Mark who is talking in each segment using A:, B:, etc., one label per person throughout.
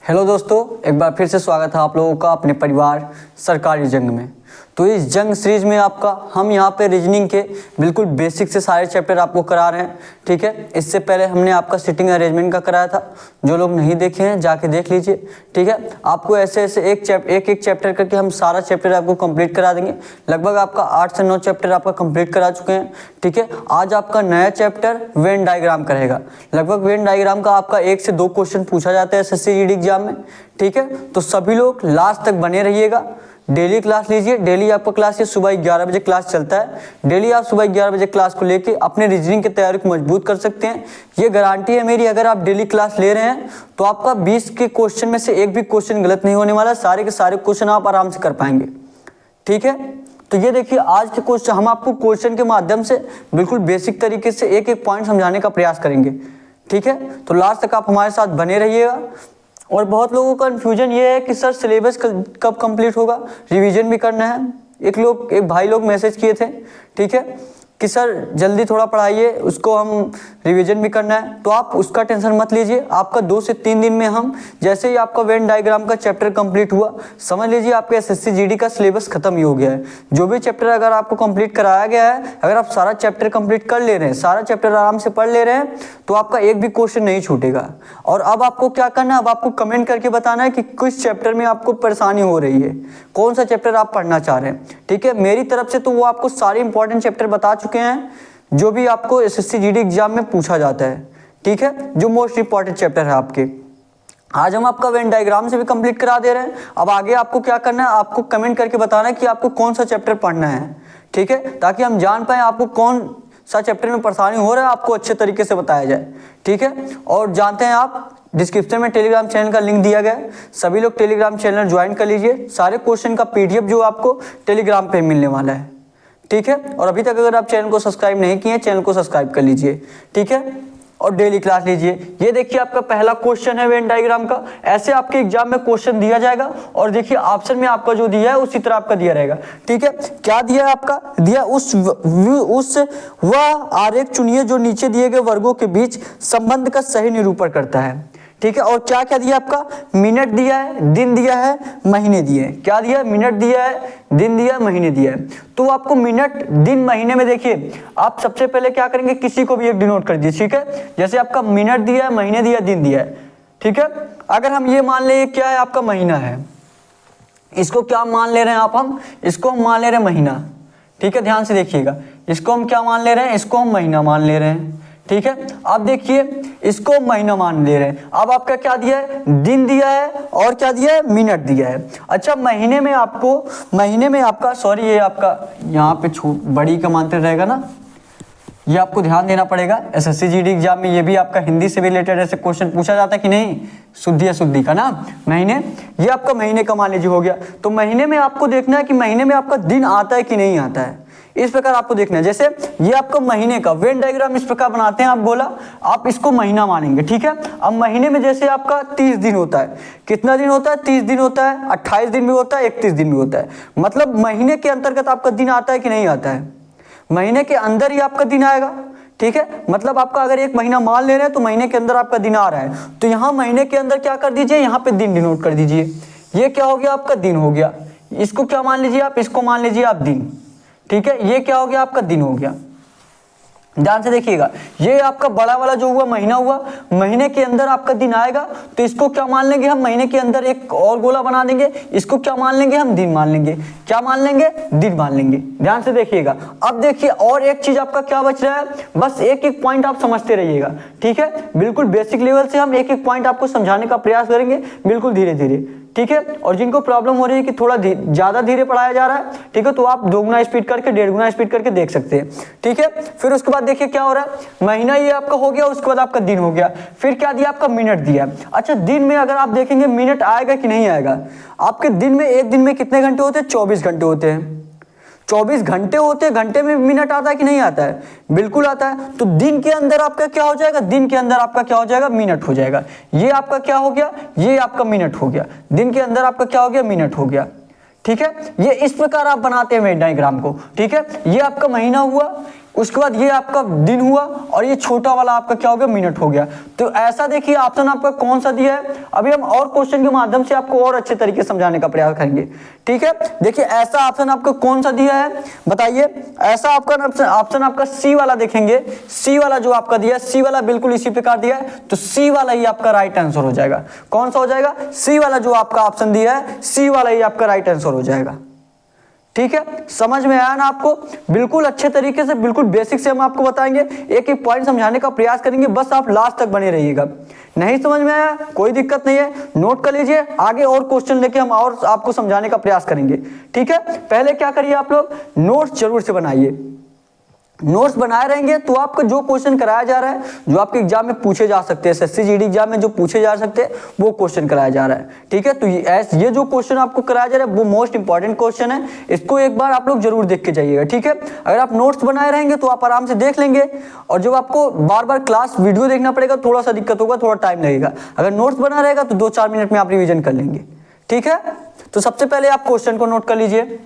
A: Hello दोस्तों, एक बार फिर से स्वागत है आप लोगों का अपने परिवार सरकारी जंग में। तो इस जंग सीरीज में आपका हम यहाँ पे रीजनिंग के बिल्कुल बेसिक से सारे चैप्टर आपको करा रहे हैं। ठीक है, इससे पहले हमने आपका सिटिंग अरेंजमेंट का कराया था, जो लोग नहीं देखे हैं जाके देख लीजिए। ठीक है, आपको ऐसे ऐसे एक चैप्टर करके हम सारा चैप्टर आपको कंप्लीट करा देंगे। लगभग आपका 8 से 9 चैप्टर आपका कंप्लीट करा चुके हैं। ठीक है, आज आपका नया चैप्टर वेन डायग्राम का रहेगा। लगभग वेन डायग्राम का आपका 1 से 2 क्वेश्चन पूछा जाता है एसएससी जीडी एग्जाम में। ठीक है, तो सभी लोग लास्ट तक बने रहिएगा। डेली क्लास लीजिए। डेली आपका क्लास ये सुबह 11 बजे क्लास चलता है। डेली आप सुबह 11 बजे क्लास को लेके अपने रीजनिंग की तैयारी को मजबूत कर सकते हैं। ये गारंटी है मेरी, अगर आप डेली क्लास ले रहे हैं तो आपका 20 के क्वेश्चन में से एक भी क्वेश्चन गलत नहीं होने वाला। सारे के सारे क्वेश्चन आप आराम से कर पाएंगे। ठीक है, तो ये देखिए आज के क्वेश्चन हम आपको क्वेश्चन के माध्यम से बिल्कुल बेसिक तरीके से एक एक पॉइंट समझाने का प्रयास करेंगे। ठीक है, तो लास्ट तक आप हमारे साथ बने रहिएगा। और बहुत लोगों का कन्फ्यूजन ये है कि सर सिलेबस कब कंप्लीट होगा, रिवीजन भी करना है। एक भाई लोग मैसेज किए थे, ठीक है, कि सर जल्दी थोड़ा पढ़ाइए, उसको हम रिवीजन भी करना है। तो आप उसका टेंशन मत लीजिए। आपका 2 से 3 दिन में हम जैसे ही आपका वेन डायग्राम का चैप्टर कंप्लीट हुआ, समझ लीजिए आपके एसएससी जीडी का सिलेबस खत्म ही हो गया है। जो भी चैप्टर अगर आपको कंप्लीट कराया गया है, अगर आप सारा चैप्टर कंप्लीट कर ले रहे हैं, सारा चैप्टर आराम से पढ़ ले रहे हैं, तो आपका एक भी क्वेश्चन नहीं छूटेगा। और अब आपको क्या करना है, अब आपको कमेंट करके बताना है कि किस चैप्टर में आपको परेशानी हो रही है, कौन सा चैप्टर आप पढ़ना चाह रहे हैं। ठीक है, मेरी तरफ से तो वो आपको सारे इंपॉर्टेंट चैप्टर बता चुके हैं जो भी आपको एसएससी जीडी एग्जाम में पूछा जाता है। ठीक है, जो मोस्ट इंपॉर्टेंट चैप्टर है आपके। आज हम आपका वेन डायग्राम से भी कंप्लीट करा दे रहे हैं। अब आगे आपको क्या करना है, आपको कमेंट करके बताना है कि आपको कौन सा चैप्टर पढ़ना है। ठीक है, ताकि हम जान पाए आपको कौन सा चैप्टर में परेशानी हो रहा है, आपको अच्छे तरीके से बताया जाए। ठीक है, और जानते हैं आप डिस्क्रिप्शन में टेलीग्राम चैनल का लिंक दिया गया है, सभी लोग टेलीग्राम चैनल ज्वाइन कर लीजिए। सारे क्वेश्चन का पीडीएफ जो आपको टेलीग्राम पे मिलने वाला है। ठीक है, और अभी तक अगर आप चैनल को सब्सक्राइब नहीं किए, चैनल को सब्सक्राइब कर लीजिए। ठीक है, और डेली क्लास लीजिए। ये देखिए आपका पहला क्वेश्चन है वेन डायग्राम का। ऐसे आपके एग्जाम में क्वेश्चन दिया जाएगा और देखिए ऑप्शन में आपका जो दिया है उसी तरह आपका दिया रहेगा। ठीक है, क्या दिया है आपका, दिया उस वह आरेख चुनिए जो नीचे दिए गए वर्गों के बीच संबंध का सही निरूपण करता है। ठीक है, और क्या क्या दिया आपका, मिनट दिया है, दिन दिया है, महीने दिए हैं। क्या दिया है, मिनट दिया है, दिन दिया है, महीने दिया है। तो आपको मिनट, दिन, महीने में देखिए आप सबसे पहले क्या करेंगे, किसी को भी एक डिनोट कर दीजिए। ठीक है, जैसे आपका मिनट दिया है, महीने दिया, दिन दिया है। ठीक है, अगर हम ये मान ले क्या है आपका महीना है, इसको क्या मान ले रहे हैं आप, हम इसको हम मान ले रहे हैं महीना। ठीक है, ध्यान से देखिएगा, इसको हम क्या मान ले रहे हैं, इसको हम महीना मान ले रहे हैं। ठीक है, अब देखिए इसको महीना मान ले रहे हैं। अब आपका क्या दिया है, दिन दिया है, और क्या दिया है, मिनट दिया है। अच्छा, महीने में आपका सॉरी, ये आपका यहाँ पे बड़ी का मानते रहेगा ना, ये आपको ध्यान देना पड़ेगा। एसएससी जीडी एग्जाम में ये भी आपका हिंदी से रिलेटेड ऐसे क्वेश्चन पूछा जाता है कि नहीं, शुद्धि अशुद्धि का ना, महीने, ये आपका महीने का मान लीजिए हो गया। तो महीने में आपको देखना है कि महीने में आपका दिन आता है कि नहीं आता है, इस प्रकार आपको देखना है। जैसे ये आपका महीने का वेन डायग्राम इस प्रकार बनाते हैं, आप बोला आप इसको महीना मानेंगे। ठीक है, अब महीने में जैसे आपका 30 दिन होता है, कितना दिन होता है, 30 दिन होता है, 28 दिन भी होता है, 31 दिन भी होता है। मतलब महीने के अंतर्गत आपका दिन आता है कि नहीं आता है, महीने के अंदर ही आपका दिन आएगा। ठीक है, मतलब आपका अगर एक महीना मान ले रहे हैं तो महीने के अंदर आपका दिन आ रहा है, तो यहाँ महीने के अंदर क्या कर दीजिए, यहाँ पे दिन डिनोट कर दीजिए। ये क्या हो गया आपका, दिन हो गया। इसको क्या मान लीजिए आप, इसको मान लीजिए आप दिन। ठीक है, ये क्या हो गया आपका, दिन हो गया। ध्यान से देखिएगा, ये आपका बड़ा वाला जो हुआ महीना हुआ, महीने के अंदर आपका दिन आएगा, तो इसको क्या मान लेंगे हम, महीने के अंदर एक और गोला बना देंगे, इसको क्या मान लेंगे हम, दिन मान लेंगे। क्या मान लेंगे, दिन मान लेंगे। ध्यान से देखिएगा। अब देखिए और एक चीज आपका क्या बच रहा है, बस एक एक पॉइंट आप समझते रहिएगा। ठीक है, बिल्कुल बेसिक लेवल से हम एक एक पॉइंट आपको समझाने का प्रयास करेंगे, बिल्कुल धीरे धीरे। ठीक है, और जिनको प्रॉब्लम हो रही है कि थोड़ा ज्यादा धीरे पढ़ाया जा रहा है, ठीक है, तो आप 2 गुना स्पीड करके 1.5 गुना स्पीड करके देख सकते हैं। ठीक है, फिर उसके बाद देखिए क्या हो रहा है, महीना ये आपका हो गया, उसके बाद आपका दिन हो गया, फिर क्या दिया आपका, मिनट दिया। अच्छा, दिन में अगर आप देखेंगे मिनट आएगा कि नहीं आएगा, आपके दिन में, एक दिन में कितने घंटे होते हैं, 24 घंटे होते हैं। 24 घंटे होते हैं, घंटे में मिनट आता है कि नहीं आता है, बिल्कुल आता है। तो दिन के अंदर आपका क्या हो जाएगा, दिन के अंदर आपका क्या हो जाएगा, मिनट हो जाएगा। ये आपका क्या हो गया, ये आपका मिनट हो गया। दिन के अंदर आपका क्या हो गया, मिनट हो गया। ठीक है, ये इस प्रकार आप बनाते हैं वेन डायग्राम को। ठीक है, ये आपका महीना हुआ, उसके बाद ये आपका दिन हुआ और ये छोटा वाला आपका क्या हो गया, मिनट हो गया। तो ऐसा देखिए ऑप्शन आपका कौन सा दिया है। अभी हम और क्वेश्चन के माध्यम से आपको और अच्छे तरीके से समझाने का प्रयास करेंगे, ठीक है। देखिए ऐसा ऑप्शन आपको कौन सा दिया है बताइए। ऐसा आपका ऑप्शन आपका सी वाला देखेंगे, सी वाला जो आपका दिया है, सी वाला बिल्कुल इसी प्रकार दिया है, तो सी वाला ही आपका राइट आंसर हो जाएगा। कौन सा हो जाएगा, सी वाला जो आपका ऑप्शन दिया है, सी वाला ही आपका राइट आंसर हो जाएगा, ठीक है। समझ में आया ना आपको, बिल्कुल अच्छे तरीके से, बिल्कुल बेसिक से हम आपको बताएंगे, एक एक पॉइंट समझाने का प्रयास करेंगे, बस आप लास्ट तक बने रहिएगा। नहीं समझ में आया कोई दिक्कत नहीं है, नोट कर लीजिए, आगे और क्वेश्चन लेके हम और आपको समझाने का प्रयास करेंगे, ठीक है। पहले क्या करिए आप लोग, नोट्स जरूर से बनाइए। नोट्स बनाए रहेंगे तो आपको जो क्वेश्चन कराया जा रहा है, जो आपके एग्जाम में पूछे जा सकते हैं, एसएससी जीडी एग्जाम में जो पूछे जा सकते हैं वो क्वेश्चन कराया जा रहा है, ठीक है। तो ये जो क्वेश्चन आपको कराया जा रहा है वो मोस्ट इंपॉर्टेंट क्वेश्चन है, इसको एक बार आप लोग जरूर देख के जाइएगा, ठीक है। अगर आप नोट्स बनाए रहेंगे तो आप आराम से देख लेंगे, और जब आपको बार बार क्लास वीडियो देखना पड़ेगा थोड़ा सा दिक्कत होगा, थोड़ा टाइम लगेगा। अगर नोट्स बना रहेगा तो 2-4 मिनट में आप रिविजन कर लेंगे, ठीक है। तो सबसे पहले आप क्वेश्चन को नोट कर लीजिए,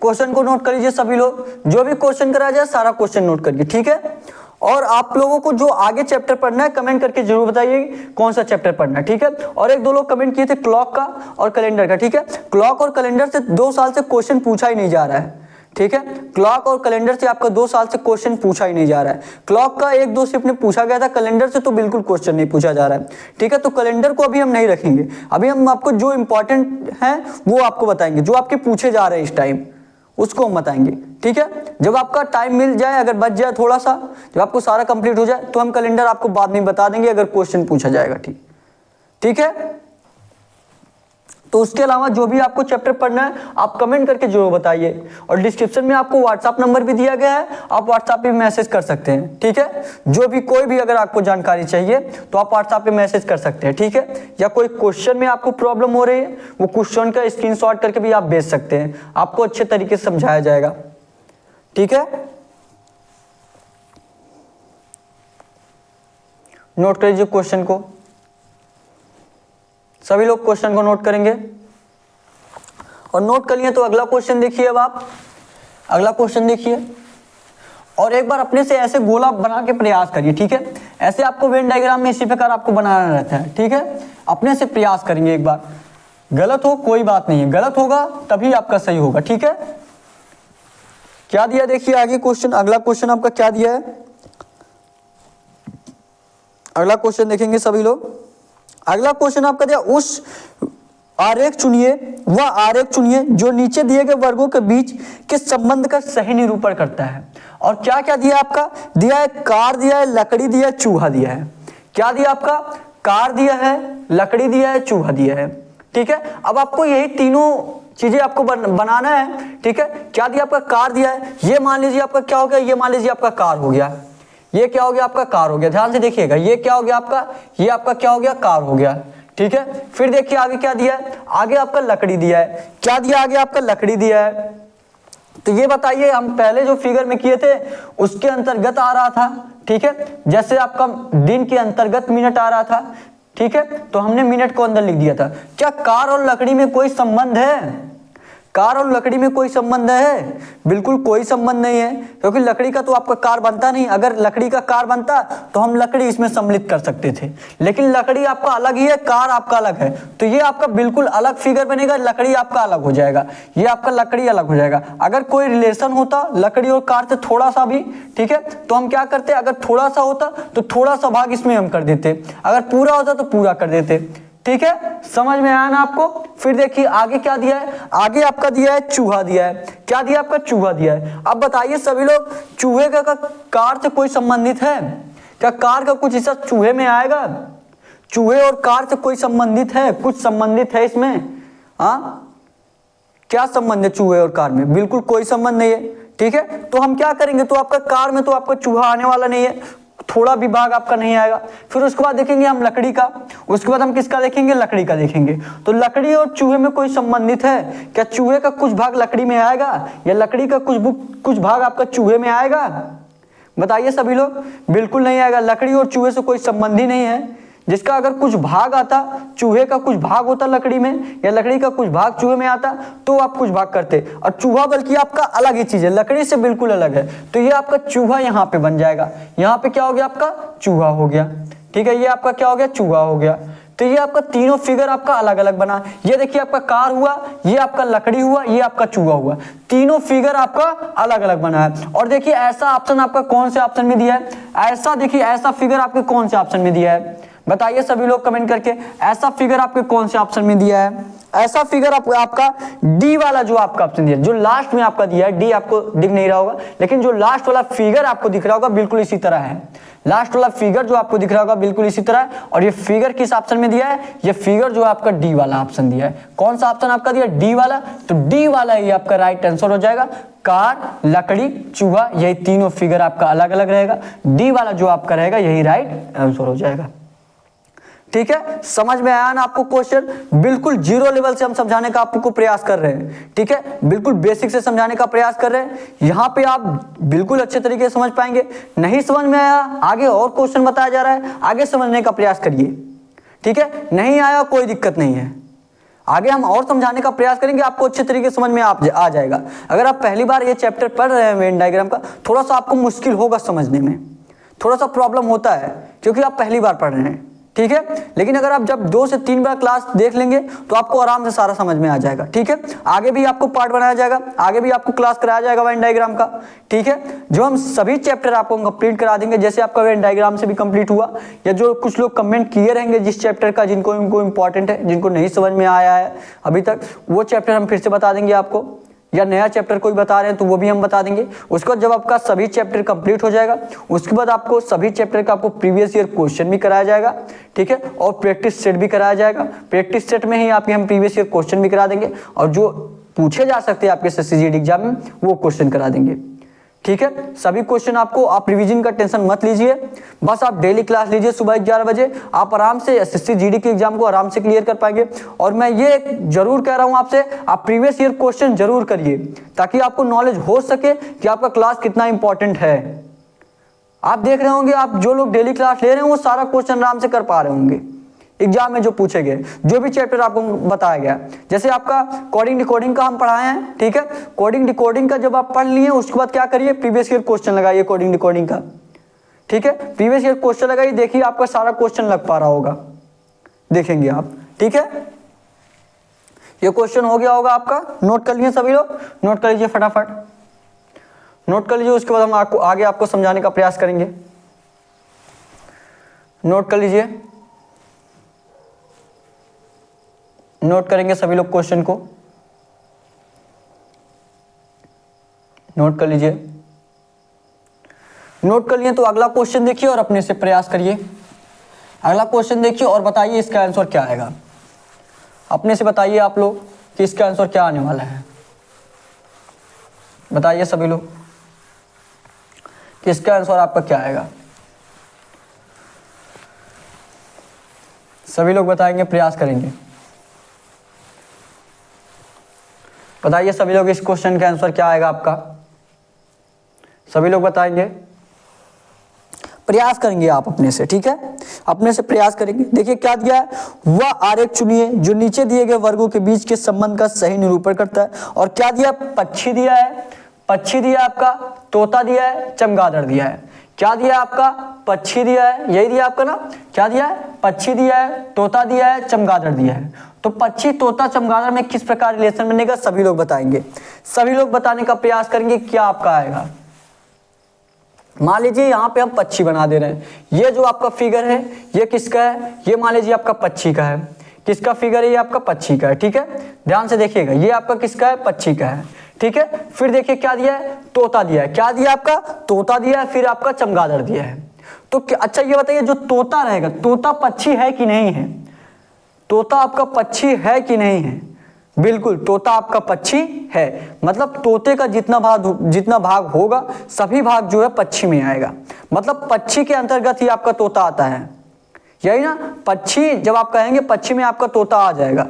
A: क्वेश्चन को नोट कर लीजिए सभी लोग, जो भी क्वेश्चन कराया जाए सारा क्वेश्चन नोट करिए, ठीक है। और आप लोगों को जो आगे चैप्टर पढ़ना है कमेंट करके जरूर बताइए कौन सा चैप्टर पढ़ना है, ठीक है। और 1-2 लोग कमेंट किए थे क्लॉक का और कैलेंडर का, ठीक है। क्लॉक और कैलेंडर से 2 साल से क्वेश्चन पूछा ही नहीं जा रहा है, ठीक है। क्लॉक और कैलेंडर से आपका 2 साल से क्वेश्चन पूछा ही नहीं जा रहा है। क्लॉक का 1-2 शिफ्ट में पूछा गया था, कैलेंडर से तो बिल्कुल क्वेश्चन नहीं पूछा जा रहा है, ठीक है। तो कैलेंडर को अभी हम नहीं रखेंगे, अभी हम आपको जो इंपॉर्टेंट है वो आपको बताएंगे, जो आपके पूछे जा रहे हैं इस टाइम उसको हम बताएंगे, ठीक है। जब आपका टाइम मिल जाए, अगर बच जाए थोड़ा सा, जब आपको सारा कंप्लीट हो जाए तो हम कैलेंडर आपको बाद में बता देंगे अगर क्वेश्चन पूछा जाएगा, ठीक है। तो उसके अलावा जो भी आपको चैप्टर पढ़ना है आप कमेंट करके जरूर बताइए, और डिस्क्रिप्शन में आपको व्हाट्सएप नंबर भी दिया गया है, आप व्हाट्सएप पे मैसेज कर सकते हैं, ठीक है। जो भी कोई भी अगर आपको जानकारी चाहिए तो आप व्हाट्सएप पे मैसेज कर सकते हैं, ठीक है। या कोई क्वेश्चन में आपको प्रॉब्लम हो रही है वो क्वेश्चन का स्क्रीनशॉट करके भी आप भेज सकते हैं, आपको अच्छे तरीके से समझाया जाएगा, ठीक है। नोट कर लीजिए क्वेश्चन को, सभी लोग क्वेश्चन को नोट करेंगे। और नोट कर लिए तो अगला क्वेश्चन देखिए, अब आप अगला क्वेश्चन देखिए, और एक बार अपने से ऐसे गोला बना के प्रयास करिए, ठीक है। ऐसे आपको वेन डायग्राम में इसी प्रकार आपको बनाना रहता है, ठीक है। अपने से प्रयास करेंगे एक बार, गलत हो कोई बात नहीं है, गलत होगा तभी आपका सही होगा, ठीक है। क्या दिया देखिए आगे क्वेश्चन, अगला क्वेश्चन आपका क्या दिया है, अगला क्वेश्चन देखेंगे सभी लोग। अगला क्वेश्चन आपका दिया, उस आरेख चुनिए, वह आरेख चुनिए जो नीचे दिए गए वर्गों के बीच के संबंध का सही निरूपण करता है। और क्या क्या दिया आपका, दिया है कार, दिया है लकड़ी, दिया है चूहा दिया है। क्या दिया आपका, कार दिया है, लकड़ी दिया है, चूहा दिया है, ठीक है। अब आपको यही तीनों चीजें आपको बनाना है, ठीक है। क्या दिया आपका, कार दिया है, ये मान लीजिए आपका क्या हो गया, ये मान लीजिए आपका कार हो गया, ये क्या हो गया आपका कार हो गया, ध्यान से देखिएगा, ये क्या हो गया आपका, ये आपका क्या हो गया, कार हो गया, ठीक है। फिर देखिए आगे क्या दिया है, आगे आपका लकड़ी दिया है, क्या दिया आगे आपका, लकड़ी दिया है। तो ये बताइए, हम पहले जो फिगर में किए थे उसके अंतर्गत आ रहा था, ठीक है। जैसे आपका दिन के अंतर्गत मिनट आ रहा था, ठीक है, तो हमने मिनट को अंदर लिख दिया था। क्या कार और लकड़ी में कोई संबंध है, कार और लकड़ी में कोई संबंध है, बिल्कुल कोई संबंध नहीं है, क्योंकि लकड़ी का तो आपका कार बनता नहीं। अगर लकड़ी का कार बनता तो हम लकड़ी इसमें सम्मिलित कर सकते थे, लेकिन लकड़ी आपका अलग ही है, कार आपका अलग है, तो ये आपका बिल्कुल अलग फिगर बनेगा, लकड़ी आपका अलग हो जाएगा, ये आपका लकड़ी अलग हो जाएगा। अगर कोई रिलेशन होता लकड़ी और कार से थोड़ा सा भी, ठीक है, तो हम क्या करते, अगर थोड़ा सा होता तो थोड़ा सा भाग इसमें हम कर देते, अगर पूरा होता तो पूरा कर देते, ठीक है। समझ में आया ना आपको। फिर देखिए आगे क्या दिया है, आगे आपका दिया है चूहा दिया है, क्या दिया आपका, चूहा दिया है। अब बताइए सभी लोग, चूहे का कार से कोई संबंधित है क्या, कार का कुछ हिस्सा चूहे में आएगा, चूहे और कार से कोई संबंधित है, कुछ संबंधित है इसमें, हाँ क्या संबंध है चूहे और कार में, बिल्कुल कोई संबंध नहीं है, ठीक है। तो हम क्या करेंगे, तो आपका कार में तो आपका चूहा आने वाला नहीं है, थोड़ा भी भाग आपका नहीं आएगा। फिर उसके बाद देखेंगे हम लकड़ी का, उसके बाद हम किसका देखेंगे, लकड़ी का देखेंगे। तो लकड़ी और चूहे में कोई संबंधित है क्या, चूहे का कुछ भाग लकड़ी में आएगा या लकड़ी का कुछ भाग आपका चूहे में आएगा, बताइए सभी लोग, बिल्कुल नहीं आएगा। लकड़ी और चूहे से कोई संबंध ही नहीं है, जिसका अगर कुछ भाग आता, चूहे का कुछ भाग होता लकड़ी में या लकड़ी का कुछ भाग चूहे में आता तो आप कुछ भाग करते, और चूहा बल्कि आपका अलग ही चीज है, लकड़ी से बिल्कुल अलग है। तो ये आपका चूहा यहाँ पे बन जाएगा, यहाँ पे क्या हो गया आपका चूहा हो गया, ठीक है, ये आपका क्या हो गया चूहा हो गया। तो ये आपका तीनों फिगर आपका अलग अलग बना, ये देखिए आपका कार हुआ, ये आपका लकड़ी हुआ, ये आपका चूहा हुआ, तीनों फिगर आपका अलग अलग बना है। और देखिए ऐसा ऑप्शन आपका कौन से ऑप्शन में दिया है, ऐसा देखिए ऐसा फिगर आपके कौन से ऑप्शन में दिया है, बताइए सभी लोग कमेंट करके, ऐसा फिगर आपके कौन से ऑप्शन में दिया है। ऐसा फिगर आपका डी वाला जो आपका ऑप्शन दिया, जो लास्ट में आपका दिया है, डी आपको दिख नहीं रहा होगा, लेकिन जो लास्ट वाला फिगर आपको दिख रहा होगा बिल्कुल इसी तरह है, लास्ट वाला फिगर जो आपको दिख रहा होगा बिल्कुल इसी तरह है। और ये फिगर किस ऑप्शन में दिया है, ये फिगर जो आपका डी वाला ऑप्शन दिया है। कौन सा ऑप्शन आपका दिया, डी वाला, तो डी वाला ही आपका राइट आंसर हो जाएगा। कार, लकड़ी, चूहा, यही तीनों फिगर आपका अलग अलग रहेगा, डी वाला जो आपका रहेगा यही राइट आंसर हो जाएगा। ठीक है, समझ में आया ना आपको क्वेश्चन, बिल्कुल जीरो लेवल से हम समझाने का आपको प्रयास कर रहे हैं, ठीक है, बिल्कुल बेसिक से समझाने का प्रयास कर रहे हैं। यहाँ पे आप बिल्कुल अच्छे तरीके से समझ पाएंगे। नहीं समझ में आया, आगे और क्वेश्चन बताया जा रहा है, आगे समझने का प्रयास करिए, ठीक है, नहीं आया कोई दिक्कत नहीं है, आगे हम और समझाने का प्रयास करेंगे, आपको अच्छे तरीके से समझ में आ जाएगा। अगर आप पहली बार ये चैप्टर पढ़ रहे हैं वेन डायग्राम का, थोड़ा सा आपको मुश्किल होगा समझने में, थोड़ा सा प्रॉब्लम होता है क्योंकि आप पहली बार पढ़ रहे हैं, ठीक है, लेकिन अगर आप जब 2 से 3 बार क्लास देख लेंगे तो आपको आराम से सारा समझ में आ जाएगा, ठीक है। आगे भी आपको पार्ट बनाया जाएगा, आगे भी आपको क्लास कराया जाएगा वेन डायग्राम का, ठीक है, जो हम सभी चैप्टर आपको कंप्लीट करा देंगे, जैसे आपका वेन डायग्राम से भी कंप्लीट हुआ, या जो कुछ लोग कमेंट किए रहेंगे जिस चैप्टर का जिनको इंपॉर्टेंट है, जिनको नहीं समझ में आया है अभी तक, वो चैप्टर हम फिर से बता देंगे आपको, या नया चैप्टर कोई बता रहे हैं तो वो भी हम बता देंगे। उसके बाद जब आपका सभी चैप्टर कंप्लीट हो जाएगा, उसके बाद आपको सभी चैप्टर का आपको प्रीवियस ईयर क्वेश्चन भी कराया जाएगा, ठीक है, और प्रैक्टिस सेट भी कराया जाएगा। प्रैक्टिस सेट में ही आपके हम प्रीवियस ईयर क्वेश्चन भी करा देंगे, और जो पूछे जा सकते हैं आपके SSC GD एग्जाम में वो क्वेश्चन करा देंगे, ठीक है। सभी क्वेश्चन आपको, आप रिवीजन का टेंशन मत लीजिए, बस आप डेली क्लास लीजिए सुबह 11 बजे, आप आराम से SSC GD के एग्जाम को आराम से क्लियर कर पाएंगे। और मैं ये जरूर कह रहा हूं आपसे, आप प्रीवियस ईयर क्वेश्चन जरूर करिए, ताकि आपको नॉलेज हो सके कि आपका क्लास कितना इंपॉर्टेंट है। आप देख रहे होंगे, आप जो लोग डेली क्लास ले रहे हैं वो सारा क्वेश्चन आराम से कर पा रहे होंगे एग्जाम में, जो पूछे गए, जो भी चैप्टर आपको बताया गया। जैसे आपका कोडिंग डिकोडिंग का हम पढ़ाए हैं, ठीक है, कोडिंग डिकोडिंग का जब आप पढ़ लिए उसके बाद क्या करिए, प्रीवियस ईयर क्वेश्चन लगाइए कोडिंग डिकोडिंग का, ठीक है, प्रीवियस ईयर क्वेश्चन लगाइए, देखिए आपका सारा क्वेश्चन लग पा रहा होगा, देखेंगे आप, ठीक है। ये क्वेश्चन हो गया होगा आपका, नोट कर लिए सभी लोग, नोट कर लीजिए फटाफट, नोट कर लीजिए, उसके बाद हम आगे आपको समझाने का प्रयास करेंगे। नोट कर लीजिए, नोट करेंगे सभी लोग क्वेश्चन को, नोट कर लीजिए। नोट कर लिए तो अगला क्वेश्चन देखिए और अपने से प्रयास करिए। अगला क्वेश्चन देखिए और बताइए इसका आंसर क्या आएगा, अपने से बताइए आप लोग कि इसका आंसर क्या आने वाला है, बताइए सभी लोग कि इसका आंसर आपका क्या आएगा। सभी लोग बताएंगे, प्रयास करेंगे, बताइए सभी लोग इस क्वेश्चन का आंसर क्या आएगा आपका, सभी लोग बताएंगे, प्रयास करेंगे आप अपने से, ठीक है, अपने से प्रयास करेंगे। देखिए क्या दिया है, वह आरेख चुनिए जो नीचे दिए गए वर्गों के बीच के संबंध का सही निरूपण करता है। और क्या दिया, पक्षी दिया है, पक्षी दिया आपका, तोता दिया है, चमगादड़ दिया है। क्या दिया आपका, पक्षी दिया है, यही दिया आपका ना, क्या दिया है, पक्षी दिया है, तोता दिया है, चमगादड़ दिया है। तो पक्षी, तोता, चमगादड़ में किस प्रकार रिलेशन बनेगा, सभी लोग बताएंगे, सभी लोग बताने का प्रयास करेंगे क्या आपका आएगा। मान लीजिए यहाँ पे हम पक्षी बना दे रहे हैं, ये जो आपका फिगर है ये किसका है, ये मान लीजिए आपका पक्षी का है, किसका फिगर है, ये आपका पक्षी का है, ठीक है, ध्यान से देखिएगा, ये आपका किसका है, पक्षी का है, ठीक है। फिर देखिए क्या दिया है, तोता दिया है, क्या दिया आपका, तोता दिया है, फिर आपका चमगादड़ दिया है। तो अच्छा ये बताइए, जो तोता रहेगा, तोता पक्षी है कि नहीं है, तोता आपका पक्षी है कि नहीं है, बिल्कुल तोता आपका पक्षी है, मतलब तोते का जितना भाग होगा सभी भाग जो है पक्षी में आएगा, मतलब पक्षी के अंतर्गत ही आपका तोता आता है, यही ना, पक्षी जब आप कहेंगे पक्षी में आपका तोता आ जाएगा,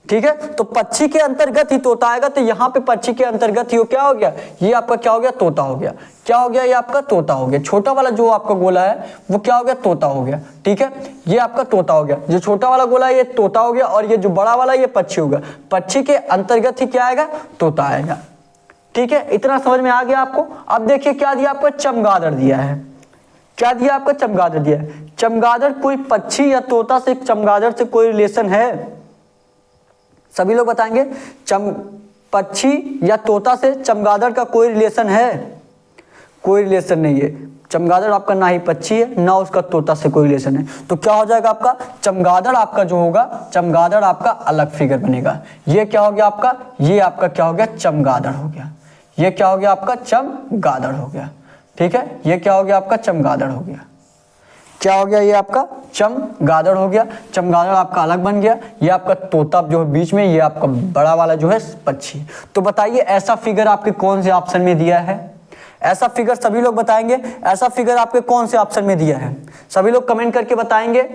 A: ठीक है, तो पक्षी के अंतर्गत ही तोता आएगा, तो यहाँ पे पक्षी के अंतर्गत ही क्या हो गया, ये आपका क्या हो गया, तोता हो गया। क्या हो गया, ये आपका तोता हो गया। छोटा वाला जो आपका गोला है वो क्या हो गया, तोता हो गया। ठीक है, ये आपका तोता हो गया। जो छोटा वाला गोला है ये तोता हो गया, और ये जो बड़ा वाला ये पक्षी हो गया। पक्षी के अंतर्गत ही क्या आएगा, तोता आएगा। ठीक है, इतना समझ में आ गया आपको। अब देखिए क्या दिया आपका, चमगादड़ दिया है। क्या दिया आपका, चमगादड़ दिया है। चमगादड़ कोई पक्षी या तोता से, चमगादड़ से कोई रिलेशन है? सभी लोग बताएंगे, पक्षी या तोता से चमगादड़ का कोई रिलेशन है? कोई रिलेशन नहीं है। चमगादड़ आपका ना ही पक्षी है, ना उसका तोता से कोई रिलेशन है। तो क्या हो जाएगा आपका, चमगादड़ आपका जो होगा, चमगादड़ आपका अलग फिगर बनेगा। ये क्या हो गया आपका, ये आपका क्या हो गया, चमगादड़ हो गया। ये क्या हो गया आपका, चमगादड़ हो गया। ठीक है, ये क्या हो गया आपका, चमगादड़ हो गया। क्या हो गया, ये आपका चमगादड़ हो गया। चमगादड़ आपका अलग बन गया। ये आपका तोता जो है बीच में, ये आपका बड़ा वाला जो है पक्षी। तो बताइए ऐसा फिगर आपके कौन से ऑप्शन में दिया है? ऐसा फिगर सभी लोग बताएंगे, ऐसा फिगर आपके कौन से ऑप्शन में दिया है? सभी लोग कमेंट करके बताएंगे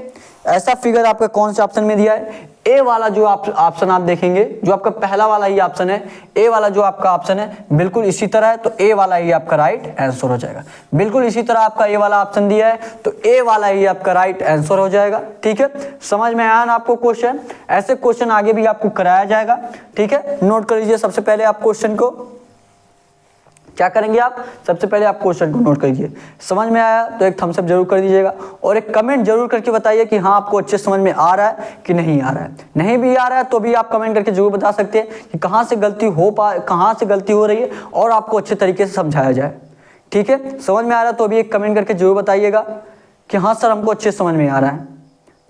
A: ऐसा फिगर आपके कौन से ऑप्शन में दिया है। ए वाला जो ऑप्शन आप देखेंगे, जो आपका पहला वाला ही ऑप्शन है, ए वाला जो आपका ऑप्शन है बिल्कुल इसी तरह है, तो ए वाला ही आपका राइट आंसर हो जाएगा। बिल्कुल इसी तरह आपका ए वाला ऑप्शन दिया है, तो ए वाला ही आपका राइट आंसर हो जाएगा। ठीक है, समझ में आया ना आपको क्वेश्चन? ऐसे क्वेश्चन आगे भी आपको कराया जाएगा। ठीक है, नोट कर लीजिए। सबसे पहले आप क्वेश्चन को क्या करेंगे, आप सबसे पहले आप क्वेश्चन को नोट करिए। समझ में आया तो एक थम्स अप जरूर कर दीजिएगा, और एक कमेंट जरूर करके बताइए कि हाँ आपको अच्छे समझ में आ रहा है कि नहीं आ रहा है। नहीं भी आ रहा है तो भी आप कमेंट करके जरूर बता सकते हैं कि कहाँ से गलती हो रही है, और आपको अच्छे तरीके से समझाया जाए। ठीक है, समझ में आ रहा है तो भी एक कमेंट करके जरूर बताइएगा कि हाँ सर हमको अच्छे समझ में आ रहा है।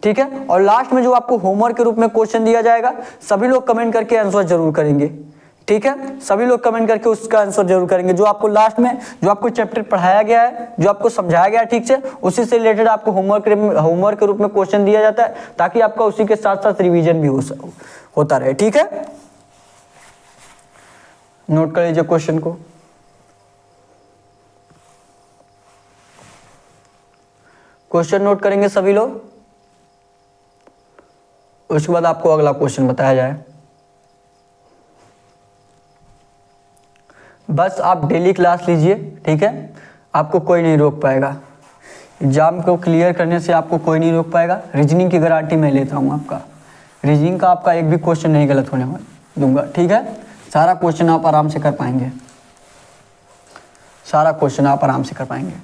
A: ठीक है, और लास्ट में जो आपको होमवर्क के रूप में क्वेश्चन दिया जाएगा, सभी लोग कमेंट करके आंसर जरूर करेंगे। ठीक है, सभी लोग कमेंट करके उसका आंसर जरूर करेंगे। जो आपको लास्ट में जो आपको चैप्टर पढ़ाया गया है, जो आपको समझाया गया है ठीक से, उसी से रिलेटेड आपको होमवर्क के रूप में क्वेश्चन दिया जाता है, ताकि आपका उसी के साथ साथ रिवीजन भी होता रहे। ठीक है, नोट कर लीजिए क्वेश्चन को। क्वेश्चन नोट करेंगे सभी लोग, उसके बाद आपको अगला क्वेश्चन बताया जाए। बस आप डेली क्लास लीजिए। ठीक है, आपको कोई नहीं रोक पाएगा। एग्जाम को क्लियर करने से आपको कोई नहीं रोक पाएगा। रीजनिंग की गारंटी मैं लेता हूँ आपका। रीजनिंग का आपका एक भी क्वेश्चन नहीं गलत होने दूंगा। ठीक है, सारा क्वेश्चन आप आराम से कर पाएंगे। सारा क्वेश्चन आप आराम से कर पाएंगे।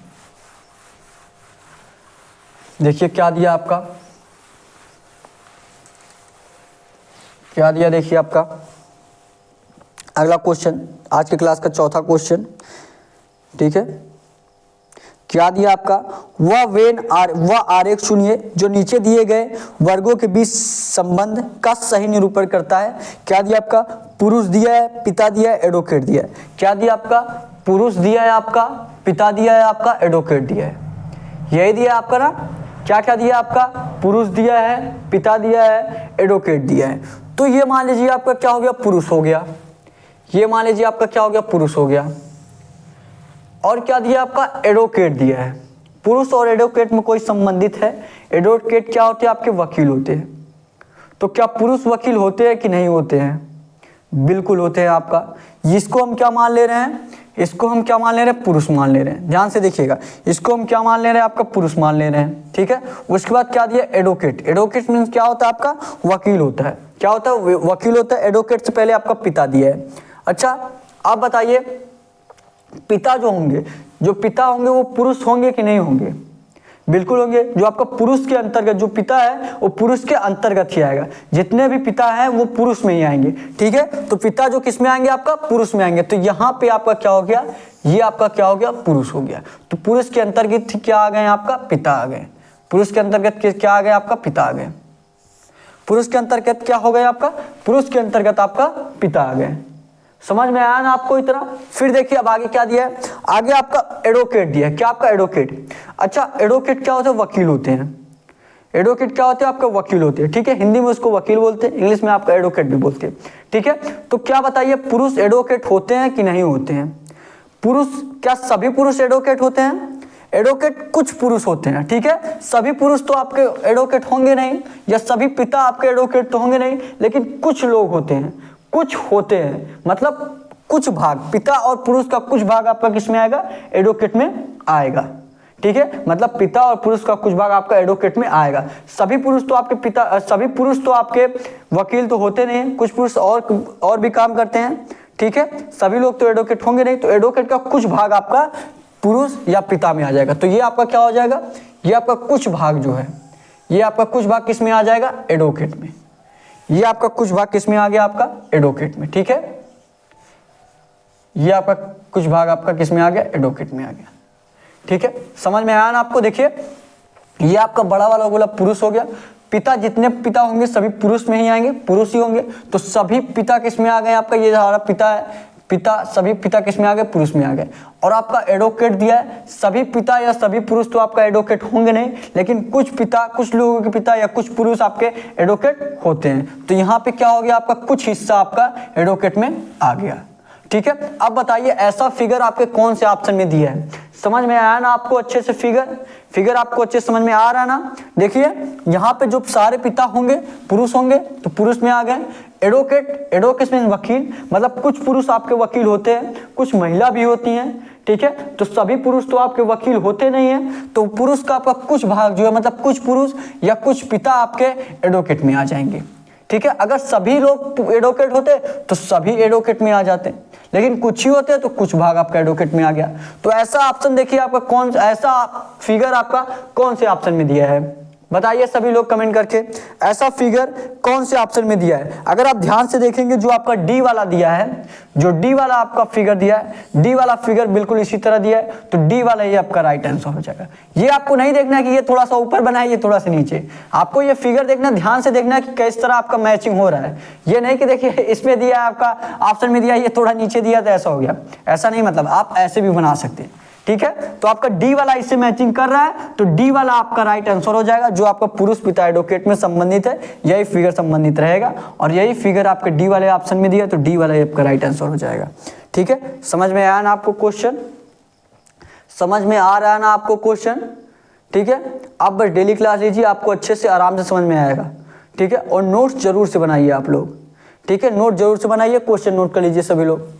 A: देखिए क्या दिया आपका, क्या दिया देखिए आपका अगला क्वेश्चन, आज की क्लास का चौथा क्वेश्चन। ठीक है, क्या दिया आपका, वह आरेख चुनिए जो नीचे दिए गए वर्गों के बीच संबंध का सही निरूपण करता है। क्या दिया आपका, पुरुष दिया है, पिता दिया है, एडवोकेट दिया है। क्या दिया आपका, पुरुष दिया है आपका, पिता दिया है आपका, एडवोकेट दिया है। यही दिया आपका ना, क्या क्या दिया आपका, पुरुष दिया है, पिता दिया है, एडवोकेट दिया है। तो ये मान लीजिए आपका क्या हो गया, पुरुष हो गया। ये मान लीजिए आपका क्या हो गया, पुरुष हो गया। और क्या दिया आपका, एडवोकेट दिया है। पुरुष और एडवोकेट में कोई संबंधित है। एडवोकेट क्या होते हैं, आपके वकील होते हैं। तो क्या पुरुष वकील होते हैं कि नहीं होते हैं? बिल्कुल होते हैं आपका। इसको हम क्या मान ले रहे हैं, इसको हम क्या मान ले रहे हैं, पुरुष मान ले रहे हैं। ध्यान से देखिएगा, इसको हम क्या मान ले रहे हैं, आपका पुरुष मान ले रहे हैं। ठीक है, उसके बाद क्या दिया, एडवोकेट। एडवोकेट मीन्स क्या होता है, आपका वकील होता है। क्या होता है, वकील होता है। एडवोकेट से पहले आपका पिता दिया है। अच्छा, आप बताइए, पिता जो होंगे, जो पिता होंगे वो पुरुष होंगे कि नहीं होंगे? बिल्कुल होंगे। जो आपका पुरुष के अंतर्गत जो पिता है वो पुरुष के अंतर्गत ही आएगा। जितने भी पिता हैं वो पुरुष में ही आएंगे। ठीक है, तो पिता जो किस में आएंगे, आपका पुरुष में आएंगे। तो यहाँ पे आपका क्या हो गया, ये आपका क्या हो गया, पुरुष हो गया। तो पुरुष के अंतर्गत क्या आ गए, आपका पिता आ गए। पुरुष के अंतर्गत क्या आ गए, आपका पिता आ गए। पुरुष के अंतर्गत क्या हो गया, आपका पुरुष के अंतर्गत आपका पिता आ गए। समझ में आया ना आपको इतना? फिर देखिए अब आगे क्या दिया है, आगे आपका एडवोकेट दिया है। क्या आपका, एडवोकेट। अच्छा, एडवोकेट क्या होते हैं, वकील होते हैं। एडवोकेट क्या होते हैं, आपका वकील होते हैं। ठीक है, हिंदी में उसको वकील बोलते हैं, इंग्लिश में आपका एडवोकेट भी बोलते हैं। ठीक है, तो क्या बताइए, पुरुष एडवोकेट होते हैं कि नहीं होते हैं? पुरुष, क्या सभी पुरुष एडवोकेट होते हैं? एडवोकेट कुछ पुरुष होते हैं, ठीक है, सभी पुरुष तो आपके एडवोकेट होंगे नहीं, या सभी पिता आपके एडवोकेट तो होंगे नहीं, लेकिन कुछ लोग होते हैं, कुछ होते हैं, मतलब कुछ भाग, पिता और पुरुष का कुछ भाग आपका किस में आएगा, एडवोकेट में आएगा, ठीक है, मतलब पिता और पुरुष का कुछ भाग आपका एडवोकेट में आएगा। सभी पुरुष तो आपके पिता, सभी पुरुष तो आपके वकील तो होते नहीं, कुछ पुरुष और भी काम करते हैं, ठीक है, सभी लोग तो एडवोकेट होंगे नहीं, तो एडवोकेट का कुछ भाग आपका पुरुष या पिता में आ जाएगा। तो ये आपका क्या हो जाएगा, ये आपका कुछ भाग जो है, ये आपका कुछ भाग किस में आ जाएगा, एडवोकेट में। ये आपका कुछ भाग किस में आ गया, आपका एडवोकेट में, ठीक है, ये आपका कुछ भाग आपका किस में आ गया, एडवोकेट में आ गया, ठीक है, समझ में आया ना आपको। देखिए ये आपका बड़ा वाला गोला पुरुष हो गया, पिता जितने पिता होंगे सभी पुरुष में ही आएंगे, पुरुष ही होंगे, तो सभी पिता किस में आ गए, आपका ये हमारा पिता है, पिता, सभी पिता किस में आ गए, पुरुष में आ गए। और आपका एडवोकेट दिया है, सभी पिता या सभी पुरुष तो आपका एडवोकेट होंगे नहीं, लेकिन कुछ पिता, कुछ लोगों के पिता या कुछ पुरुष आपके एडवोकेट होते हैं। तो यहाँ पे क्या हो गया, आपका कुछ हिस्सा आपका एडवोकेट में आ गया, ठीक है। अब बताइए ऐसा फिगर आपके कौन से ऑप्शन में दिया है, समझ में आया ना आपको अच्छे से, फिगर आपको अच्छे से समझ में आ रहा है ना। देखिए यहाँ पे जो सारे पिता होंगे पुरुष होंगे तो पुरुष में आ गए, एडवोकेट में वकील, मतलब कुछ पुरुष आपके वकील होते हैं, कुछ महिला भी होती हैं, ठीक है, तो सभी पुरुष तो आपके वकील होते नहीं हैं, तो पुरुष का आपका कुछ भाग जो है, मतलब कुछ पुरुष या कुछ पिता आपके एडवोकेट में आ जाएंगे, ठीक है। अगर सभी लोग एडवोकेट होते तो सभी एडवोकेट में आ जाते, लेकिन कुछ ही होते तो कुछ भाग आपका एडवोकेट में आ गया। तो ऐसा ऑप्शन देखिए आपका कौन, ऐसा फिगर आपका कौन से ऑप्शन में दिया है, बताइए सभी लोग कमेंट करके, ऐसा फिगर कौन से ऑप्शन में दिया है। अगर आप ध्यान से देखेंगे जो आपका डी वाला दिया है, जो डी वाला आपका फिगर दिया है, डी वाला फिगर बिल्कुल इसी तरह दिया है, तो डी वाला ये आपका राइट आंसर हो जाएगा। ये आपको नहीं देखना है कि ये थोड़ा सा ऊपर बना है, ये थोड़ा सा नीचे, आपको ये फिगर देखना, ध्यान से देखना है कि किस तरह आपका मैचिंग हो रहा है। ये नहीं कि देखिए इसमें दिया है आपका ऑप्शन में दिया, ये थोड़ा नीचे दिया तो ऐसा हो गया, ऐसा नहीं, मतलब आप ऐसे भी बना सकते हैं, ठीक है। तो आपका डी वाला इससे मैचिंग कर रहा है, तो डी वाला आपका राइट आंसर हो जाएगा। जो आपका पुरुष पिता एडवोकेट में संबंधित है यही फिगर संबंधित रहेगा, और यही फिगर आपके डी वाले ऑप्शन में दिया, तो डी वाला आपका राइट आंसर हो जाएगा, ठीक है। समझ में आया ना आपको क्वेश्चन, समझ में आ रहा है ना आपको क्वेश्चन, ठीक है। आप बस डेली क्लास लीजिए, आपको अच्छे से आराम से समझ में आएगा, ठीक है। और नोट्स जरूर से बनाइए आप लोग, ठीक है, नोट जरूर से बनाइए, क्वेश्चन नोट कर लीजिए सभी लोग।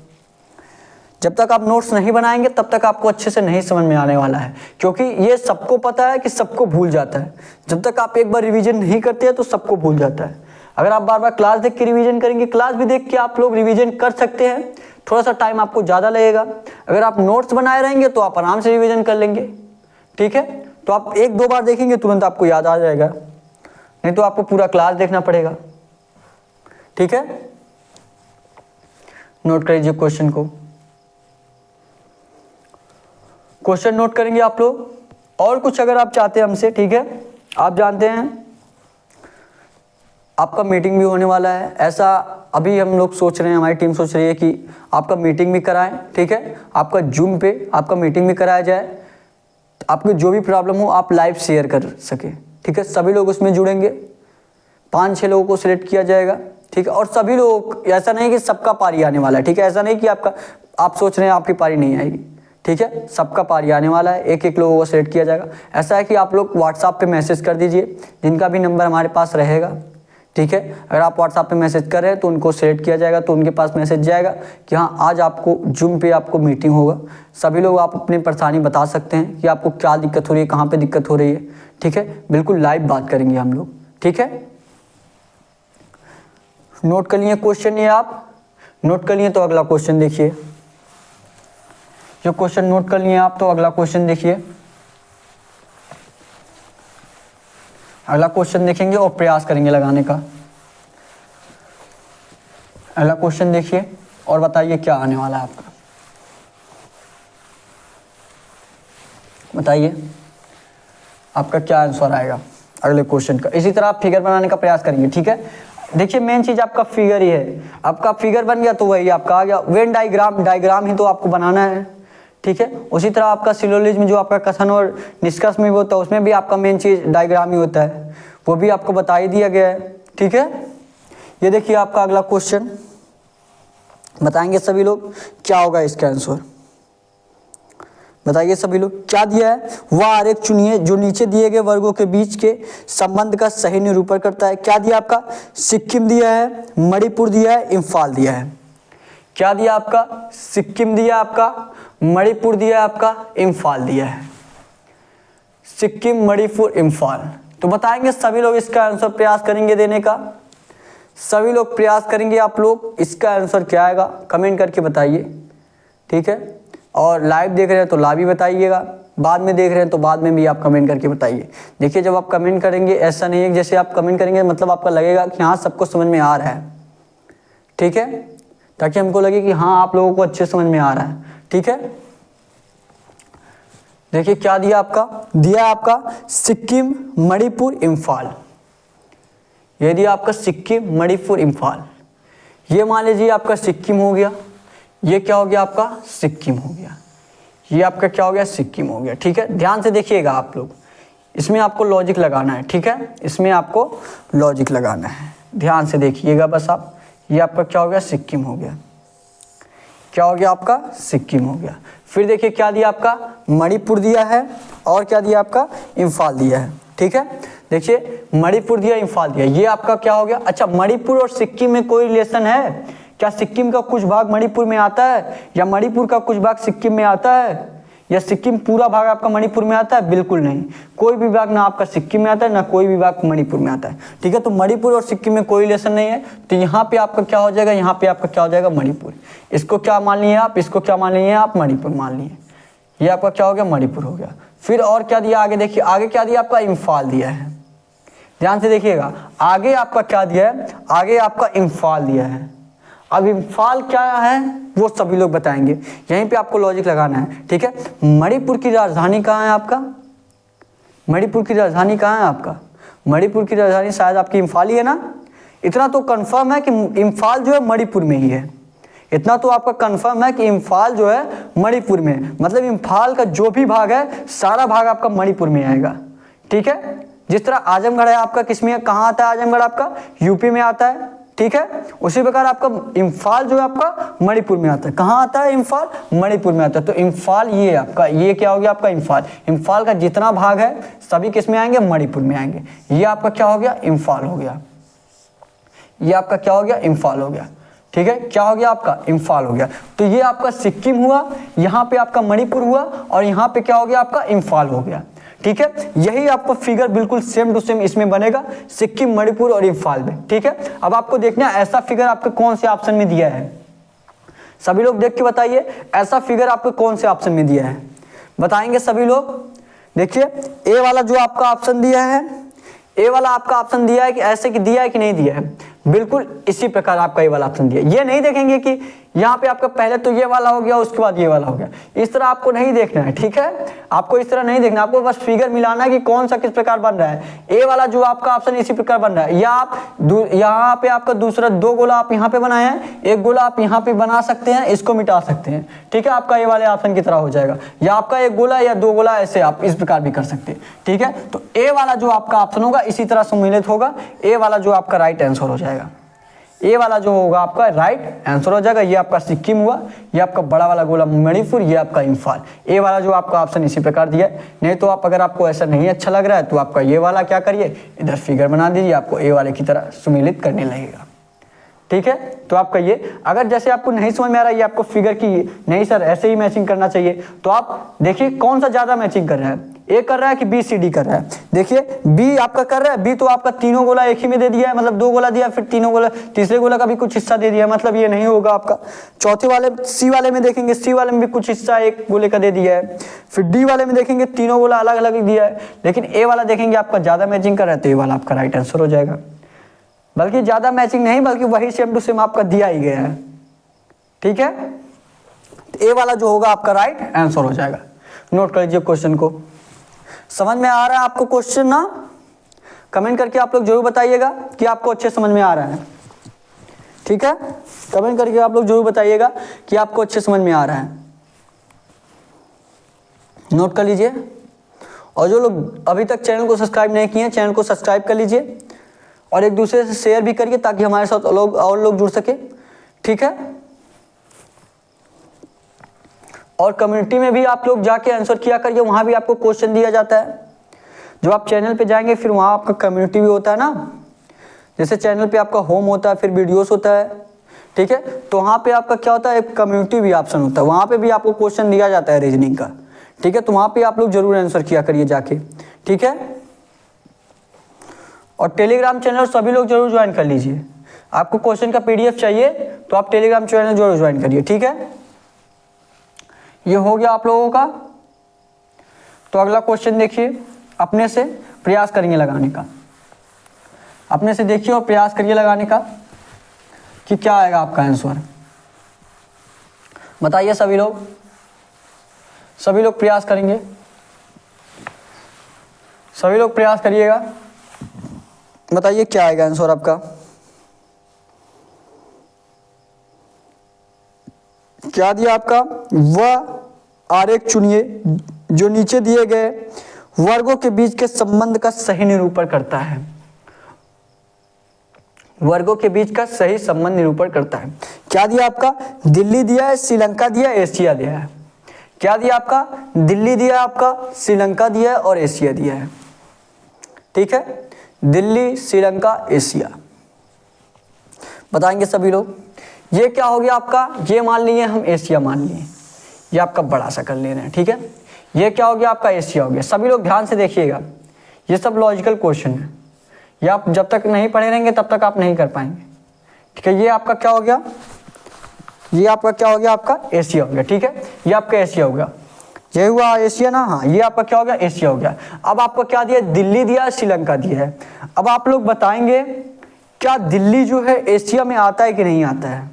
A: जब तक आप नोट्स नहीं बनाएंगे तब तक आपको अच्छे से नहीं समझ में आने वाला है, क्योंकि ये सबको पता है कि सबको भूल जाता है। जब तक आप एक बार रिवीजन नहीं करते हैं तो सबको भूल जाता है। अगर आप बार बार क्लास देख के रिवीजन करेंगे, क्लास भी देख के आप लोग रिवीजन कर सकते हैं, थोड़ा सा टाइम आपको ज़्यादा लगेगा। अगर आप नोट्स बनाए रहेंगे तो आप आराम से रिविजन कर लेंगे, ठीक है। तो आप एक दो बार देखेंगे तुरंत आपको याद आ जाएगा, नहीं तो आपको पूरा क्लास देखना पड़ेगा, ठीक है। नोट कर लीजिए क्वेश्चन को, क्वेश्चन नोट करेंगे आप लोग। और कुछ अगर आप चाहते हैं हमसे, ठीक है, आप जानते हैं आपका मीटिंग भी होने वाला है, ऐसा अभी हम लोग सोच रहे हैं, हमारी टीम सोच रही है कि आपका मीटिंग भी कराएं, ठीक है, आपका जूम पे आपका मीटिंग भी कराया जाए, आपको जो भी प्रॉब्लम हो आप लाइव शेयर कर सके, ठीक है। सभी लोग उसमें जुड़ेंगे, 5-6 लोगों को सिलेक्ट किया जाएगा, ठीक है। और सभी लोग, ऐसा नहीं कि सबका पारी आने वाला है, ठीक है, ऐसा नहीं कि आप सोच रहे हैं आपकी पारी नहीं आएगी, ठीक है, सबका पारी आने वाला है, एक एक लोगों को सिलेक्ट किया जाएगा। ऐसा है कि आप लोग व्हाट्सएप पे मैसेज कर दीजिए, जिनका भी नंबर हमारे पास रहेगा, ठीक है। अगर आप व्हाट्सएप पे मैसेज कर रहे हैं तो उनको सिलेक्ट किया जाएगा, तो उनके पास मैसेज जाएगा कि हाँ आज आपको जूम पे आपको मीटिंग होगा। सभी लोग आप अपनी परेशानी बता सकते हैं कि आपको क्या दिक्कत हो रही है, कहाँ पे दिक्कत हो रही है, ठीक है, बिल्कुल लाइव बात करेंगे हम लोग, ठीक है। नोट कर लिए क्वेश्चन, ये आप नोट कर लिए, तो अगला क्वेश्चन देखिए। जो क्वेश्चन नोट कर लिए आप, तो अगला क्वेश्चन देखिए। अगला क्वेश्चन देखेंगे और प्रयास करेंगे लगाने का। अगला क्वेश्चन देखिए और बताइए क्या आने वाला है आपका, बताइए आपका क्या आंसर आएगा अगले क्वेश्चन का। इसी तरह आप फिगर बनाने का प्रयास करेंगे, ठीक है। देखिए मेन चीज आपका फिगर ही है, आपका फिगर बन गया तो वही आपका आ गया। वेन डायग्राम ही तो आपको बनाना है, ठीक है। उसी तरह आपका सिलोजिज्म जो आपका कथन और निष्कर्ष में भी होता है, उसमें भी आपका मेन चीज डायग्राम ही होता है, वो भी आपको बता ही दिया गया है, ठीक है। ये देखिए आपका अगला क्वेश्चन, बताएंगे सभी लोग क्या होगा इसका आंसर, बताइए सभी लोग क्या दिया है। वह आरेख चुनिए जो नीचे दिए गए वर्गों के बीच के संबंध का सही निरूपण करता है। क्या दिया आपका, सिक्किम दिया है, मणिपुर दिया है, इम्फाल दिया है। क्या दिया आपका, सिक्किम दिया आपका, मणिपुर दिया आपका, इम्फाल दिया है। सिक्किम, मणिपुर, इम्फाल। तो बताएंगे सभी लोग इसका आंसर प्रयास करेंगे देने का। सभी लोग प्रयास करेंगे। आप लोग इसका आंसर क्या आएगा कमेंट करके बताइए, ठीक है। और लाइव देख रहे हैं तो लाइव ही बताइएगा, बाद में देख रहे हैं तो बाद में भी आप कमेंट करके बताइए। देखिए जब आप कमेंट करेंगे ऐसा नहीं है कि जैसे आप कमेंट करेंगे मतलब आपका लगेगा कि हाँ सबको समझ में आ रहा है, ठीक है, ताकि हमको लगे कि हाँ आप लोगों को अच्छे समझ में आ रहा है, ठीक है। देखिए क्या दिया आपका, दिया आपका सिक्किम, मणिपुर, इम्फाल। ये दिया आपका सिक्किम, मणिपुर, इम्फाल। ये मान लीजिए आपका सिक्किम हो गया, ये क्या हो गया आपका, सिक्किम हो गया, ये आपका क्या हो गया, सिक्किम हो गया, ठीक है। ध्यान से देखिएगा आप लोग, इसमें आपको लॉजिक लगाना है, ठीक है, इसमें आपको लॉजिक लगाना है। ध्यान से देखिएगा बस आप। ये आपका क्या हो गया, सिक्किम हो गया, क्या हो गया आपका, सिक्किम हो गया। फिर देखिए क्या दिया आपका, मणिपुर दिया है और क्या दिया आपका, इम्फाल दिया है, ठीक है। देखिए मणिपुर दिया, इम्फाल दिया, ये आपका क्या हो गया। अच्छा मणिपुर और सिक्किम में कोई रिलेशन है क्या? सिक्किम का कुछ भाग मणिपुर में आता है या मणिपुर का कुछ भाग सिक्किम में आता है या सिक्किम पूरा भाग आपका मणिपुर में आता है? बिल्कुल नहीं, कोई भी भाग ना आपका सिक्किम में आता है ना कोई भी भाग मणिपुर में आता है, ठीक है। तो मणिपुर और सिक्किम में कोई रिलेशन नहीं है, तो यहाँ पे आपका क्या हो जाएगा, यहाँ पे आपका क्या हो जाएगा, मणिपुर। इसको क्या मान लिए आप, इसको क्या मान लिए आप, मणिपुर मान लिए। ये आपका क्या हो गया, मणिपुर हो गया। फिर और क्या दिया आगे, देखिए आगे क्या दिया आपका, इम्फाल दिया है। ध्यान से देखिएगा आगे आपका क्या दिया है, आगे आपका इम्फाल दिया है। अब इम्फाल क्या है वो सभी लोग बताएंगे, यहीं पे आपको लॉजिक लगाना है, ठीक है। मणिपुर की राजधानी कहाँ है आपका, मणिपुर की राजधानी कहाँ है आपका, मणिपुर की राजधानी शायद आपकी इम्फाल ही है ना। इतना तो कंफर्म है कि इम्फाल जो है मणिपुर में ही है, इतना तो आपका कंफर्म है कि इम्फाल जो है मणिपुर में है। मतलब इम्फाल का जो भी भाग है सारा भाग आपका मणिपुर में आएगा, ठीक है। जिस तरह आजमगढ़ है आपका किस में, कहाँ आता है आजमगढ़ आपका, यूपी में आता है, ठीक है। उसी प्रकार आपका इम्फाल जो है आपका मणिपुर में आता है। कहाँ आता है इम्फाल, मणिपुर में आता है। तो इम्फाल ये आपका, ये क्या हो गया आपका इम्फाल। इम्फाल का जितना भाग है सभी किस में आएंगे, मणिपुर में आएंगे। ये आपका क्या हो गया, इम्फाल हो गया। ये आपका क्या हो गया, इम्फाल हो गया, ठीक है। क्या हो गया आपका, इम्फाल हो गया। तो ये आपका सिक्किम हुआ, यहाँ पे आपका मणिपुर हुआ और यहाँ पे क्या हो गया आपका, इम्फाल हो गया, ठीक है। यही आपका फिगर बिल्कुल सेम टू सेम इसमें बनेगा, सिक्किम, मणिपुर और इम्फाल में, ठीक है। अब आपको देखना है ऐसा फिगर आपके कौन से ऑप्शन में दिया है, सभी लोग देख के बताइए ऐसा फिगर आपको कौन से ऑप्शन में दिया है, बताएंगे सभी लोग। देखिए ए वाला जो आपका ऑप्शन दिया है, ए वाला आपका ऑप्शन दिया है कि ऐसे कि दिया है कि नहीं दिया है, बिल्कुल इसी प्रकार आपका ये वाला ऑप्शन दिया है। ये नहीं देखेंगे कि यहाँ पे आपका पहले तो ये वाला हो गया उसके बाद ये वाला हो गया, इस तरह आपको नहीं देखना है, ठीक है। आपको इस तरह नहीं देखना, आपको बस फिगर मिलाना है कि कौन सा किस प्रकार बन रहा है। ए वाला जो आपका ऑप्शन इसी प्रकार बन रहा है, या आप यहाँ पे आपका दूसरा दो गोला आप यहाँ पे बनाए हैं, एक गोला आप यहाँ पे बना सकते हैं, इसको मिटा सकते हैं, ठीक है। आपका ये वाले ऑप्शन की तरह हो जाएगा, या आपका एक गोला या दो गोला ऐसे आप इस प्रकार भी कर सकते हैं, ठीक है। तो ए वाला जो आपका ऑप्शन होगा इसी तरह सम्मिलित होगा, ए वाला जो आपका राइट आंसर हो जाएगा, ए वाला जो होगा आपका राइट आंसर हो जाएगा। ये आपका सिक्किम हुआ, ये आपका बड़ा वाला गोला मणिपुर, ये आपका इम्फाल। ए वाला जो आपका ऑप्शन इसी प्रकार दिया है। नहीं तो आप अगर आपको ऐसा नहीं अच्छा लग रहा है तो आपका ये वाला क्या करिए, इधर फिगर बना दीजिए, आपको ए वाले की तरह सम्मिलित करने लगेगा, ठीक है। तो आपका ये अगर जैसे आपको नहीं समझ में आ रहा है, ये आपको फिगर की नहीं सर ऐसे ही मैचिंग करना चाहिए, तो आप देखिए कौन सा ज्यादा मैचिंग कर रहा है, ए कर रहा है कि बी सी डी कर रहा है। देखिए बी आपका कर रहा है, बी तो आपका तीनों गोला एक ही में दे दिया है, मतलब दो गोला दिया फिर तीनों गोला, तीसरे गोला का भी कुछ हिस्सा दे दिया है, मतलब ये नहीं होगा आपका। चौथे वाले सी वाले में देखेंगे, सी वाले में भी कुछ हिस्सा एक गोले का दे दिया है। फिर डी वाले में देखेंगे तीनों गोला अलग अलग दिया है, लेकिन ए वाला देखेंगे आपका ज्यादा मैचिंग कर रहा है, तो ए वाला आपका राइट आंसर हो जाएगा। बल्कि ज्यादा मैचिंग नहीं, बल्कि वही सेम टू सेम आपका दिया ही गया है, ठीक है। तो ए वाला जो होगा आपका राइट आंसर हो जाएगा। नोट कर लीजिए क्वेश्चन को। समझ में आ रहा है आपको क्वेश्चन ना? कमेंट करके आप लोग जरूर बताइएगा कि आपको अच्छे समझ में आ रहा है, ठीक है। कमेंट करके आप लोग जरूर बताइएगा कि आपको अच्छे समझ में आ रहा है। नोट कर लीजिए। और जो लोग अभी तक चैनल को सब्सक्राइब नहीं किए हैं, चैनल को सब्सक्राइब कर लीजिए और एक दूसरे से शेयर भी करिए ताकि हमारे साथ और लोग जुड़ सके, ठीक है। और कम्युनिटी में भी आप लोग जाके आंसर किया करिए, वहाँ भी आपको क्वेश्चन दिया जाता है। जब आप चैनल पे जाएंगे फिर वहाँ आपका कम्युनिटी भी होता है ना, जैसे चैनल पे आपका होम होता है, फिर वीडियोस होता है, ठीक है, तो वहाँ पे आपका क्या होता है, एक कम्युनिटी भी ऑप्शन होता है, वहाँ पे भी आपको क्वेश्चन दिया जाता है रीजनिंग का, ठीक है, तो वहाँ पे आप लोग जरूर आंसर किया करिए जाके, ठीक है। और टेलीग्राम चैनल सभी लोग जरूर ज्वाइन कर लीजिए। आपको क्वेश्चन का PDF चाहिए तो आप टेलीग्राम चैनल जरूर ज्वाइन करिए, ठीक है। ये हो गया आप लोगों का। तो अगला क्वेश्चन देखिए, अपने से प्रयास करेंगे लगाने का, अपने से देखिए और प्रयास करिए लगाने का कि क्या आएगा आपका आंसर। बताइए सभी लोग प्रयास करेंगे, सभी लोग प्रयास करिएगा, बताइए क्या आएगा आंसर आपका। क्या दिया आपका, वह आरेख चुनिए जो नीचे दिए गए वर्गों के बीच के संबंध का सही निरूपण करता है। वर्गों के बीच का सही संबंध निरूपण करता है। क्या दिया आपका, दिल्ली दिया है, श्रीलंका दिया है, एशिया दिया है। क्या दिया आपका, दिल्ली दिया आपका, श्रीलंका दिया है और एशिया दिया है, ठीक है, दिल्ली, श्रीलंका, एशिया। बताएंगे सभी लोग। ये क्या हो गया आपका, ये मान लिए हम एशिया मान लिए, ये आपका बड़ा सा कर ले रहे हैं, ठीक है। ये क्या हो गया आपका, एशिया हो गया। सभी लोग ध्यान से देखिएगा, ये सब लॉजिकल क्वेश्चन है, ये आप जब तक नहीं पढ़े रहेंगे तब तक आप नहीं कर पाएंगे, ठीक है। ये आपका क्या हो गया, ये आपका क्या हो गया, आपका एशिया हो गया, ठीक है, ये आपका एशिया हो गया, ये हुआ एशिया ना, हाँ, ये आपका क्या हो गया, एशिया हो गया। अब आपको क्या दिया, दिल्ली दिया, श्रीलंका दिया है। अब आप लोग बताएंगे क्या दिल्ली जो है एशिया में आता है कि नहीं आता है,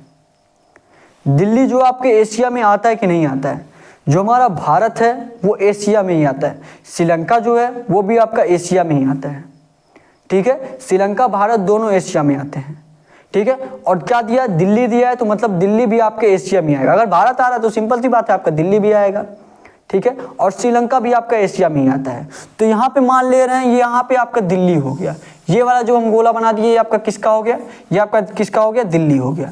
A: दिल्ली जो आपके एशिया में आता है कि नहीं आता है। जो हमारा भारत है वो एशिया में ही आता है, श्रीलंका जो है वो भी आपका एशिया में ही आता है, ठीक है, श्रीलंका भारत दोनों एशिया में आते हैं, ठीक है। और क्या दिया, दिल्ली दिया है, तो मतलब दिल्ली भी आपके एशिया में आएगा। अगर भारत आ रहा है तो सिंपल सी बात है, आपका दिल्ली भी आएगा, ठीक है, और श्रीलंका भी आपका एशिया में ही आता है। तो यहाँ पे मान ले रहे हैं ये यहाँ पे आपका दिल्ली हो गया, ये वाला जो हम गोला बना दिए ये आपका किसका हो गया, ये आपका किसका हो गया, दिल्ली हो गया।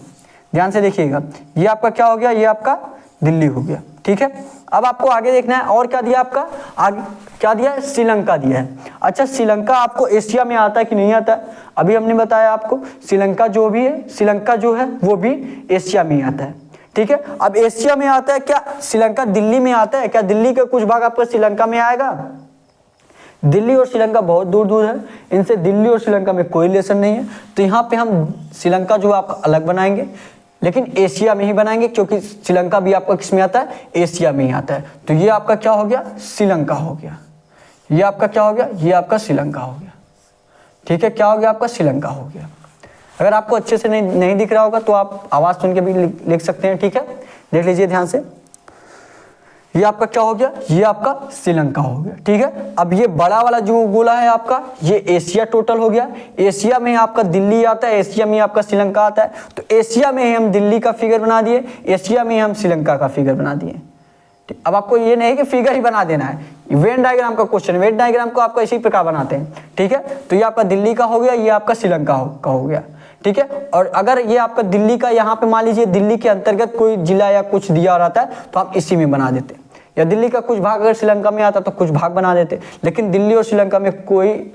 A: ध्यान से देखिएगा, ये आपका क्या हो गया, ये आपका दिल्ली हो गया, ठीक है। अब आपको आगे देखना है और क्या दिया आपका, आगे क्या दिया है, श्रीलंका दिया है। अच्छा, श्रीलंका आपको एशिया में आता है कि नहीं आता है, अभी हमने बताया आपको, श्रीलंका जो भी है, श्रीलंका जो है वो भी एशिया में ही आता है, ठीक है। अब एशिया में आता है, क्या श्रीलंका दिल्ली में आता है, क्या दिल्ली का कुछ भाग आपका श्रीलंका में आएगा। दिल्ली और श्रीलंका बहुत दूर दूर है, इनसे दिल्ली और श्रीलंका में कोई रिलेशन नहीं है। तो यहाँ पे हम श्रीलंका जो आपका अलग बनाएंगे, लेकिन एशिया में ही बनाएंगे, क्योंकि श्रीलंका भी आपका किस में आता है, एशिया में ही आता है। तो ये आपका क्या हो गया, श्रीलंका हो गया, ये आपका क्या हो गया, ये आपका श्रीलंका हो गया, ठीक है। क्या हो गया आपका, श्रीलंका हो गया। अगर आपको अच्छे से नहीं दिख रहा होगा तो आप आवाज़ सुन के भी लिख सकते हैं, ठीक है। देख लीजिए ध्यान से, ये आपका क्या हो गया, ये आपका श्रीलंका हो गया, ठीक है। अब ये बड़ा वाला जो गोला है आपका, ये एशिया टोटल हो गया। एशिया में आपका दिल्ली आता है, एशिया में आपका श्रीलंका आता है। तो एशिया में हम दिल्ली का फिगर बना दिए, एशिया में हम श्रीलंका का फिगर बना दिए। अब आपको ये नहीं कि फिगर ही बना देना है, वेन डायग्राम का क्वेश्चन, वेन डायग्राम को आपका इसी प्रकार बनाते हैं, ठीक है। तो ये आपका दिल्ली का हो गया, ये आपका श्रीलंका का हो गया, ठीक है। और अगर ये आपका दिल्ली का, यहाँ पे मान लीजिए दिल्ली के अंतर्गत कोई जिला या कुछ दिया रहता है तो आप इसी में बना देते, या दिल्ली का कुछ भाग अगर श्रीलंका में आता तो कुछ भाग बना देते। लेकिन दिल्ली और श्रीलंका में कोई